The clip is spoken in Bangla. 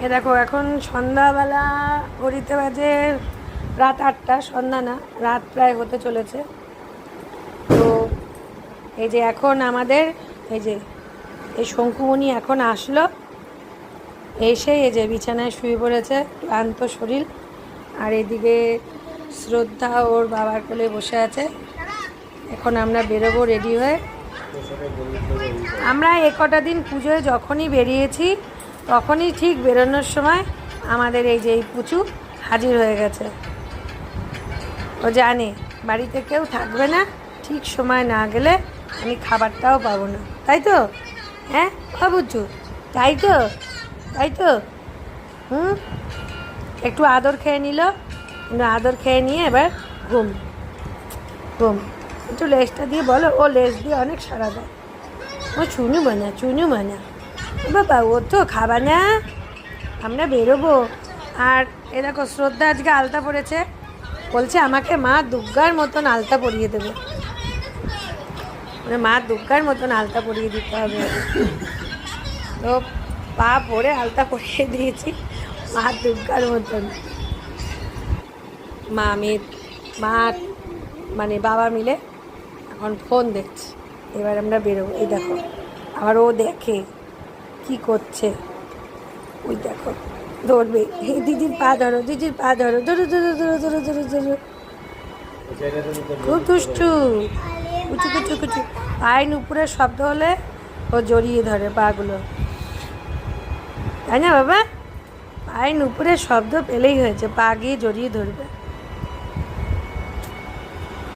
এ দেখো এখন সন্ধ্যাবেলা ঘড়িতে বাজে রাত 8টা, সন্ধ্যা না, রাত প্রায় হতে চলেছে। তো এই যে এখন আমাদের এই শঙ্কুমণি এখন আসলো, এসে এই যে বিছানায় শুয়ে পড়েছে, ক্লান্ত শরীর। আর এদিকে শ্রদ্ধা ওর বাবার কোলে বসে আছে। এখন আমরা বেরোবো রেডি হয়ে। আমরা কটা দিন পুজোয় যখনই বেরিয়েছি তখনই ঠিক বেরোনোর সময় আমাদের এই যে এই পুচু হাজির হয়ে গেছে। ও জানে বাড়িতে কেউ থাকবে না, ঠিক সময় না গেলে আমি খাবারটাও পাবো না, তাই তো? হ্যাঁ পুচু, তাই তো, তাই তো। একটু আদর খেয়ে নিল, আদর খেয়ে নিয়ে এবার ঘুম ঘুম। একটু লেজটা দিয়ে বলো, ও লেজ দিয়ে অনেক সারা দেয়। ও চুনু বানা বাবা, ও তো খাবা না, আমরা বেরোবো। আর এ দেখো শ্রদ্ধা আজকে আলতা পরেছে, বলছে আমাকে মা দুর্গার মতন আলতা পরিয়ে দেবে, মানে মা দুর্গার মতন আলতা পরিয়ে দিতে হবে। তো পা পরে আলতা পরিয়ে দিয়েছি মা দুর্গার মতন। মা মানে বাবা মিলে এখন ফোন দেখছি। এবার আমরা বেরোবো। এই দেখো আবার ও দেখে কি করছে, ওই দেখো ধরবে। এই দিদির পা ধরো, দিদির পা ধরো, ধরো ধরো ধরো ধরো ধরো ধরো। খুব দুষ্টু, কুচু কুচু কুচু। পায়ের উপরে শব্দ হলে ও জড়িয়ে ধরে পাগুলো, তাই না বাবা? পায়ের উপরে শব্দ পেলেই হয়েছে, পা গিয়ে জড়িয়ে ধরবে।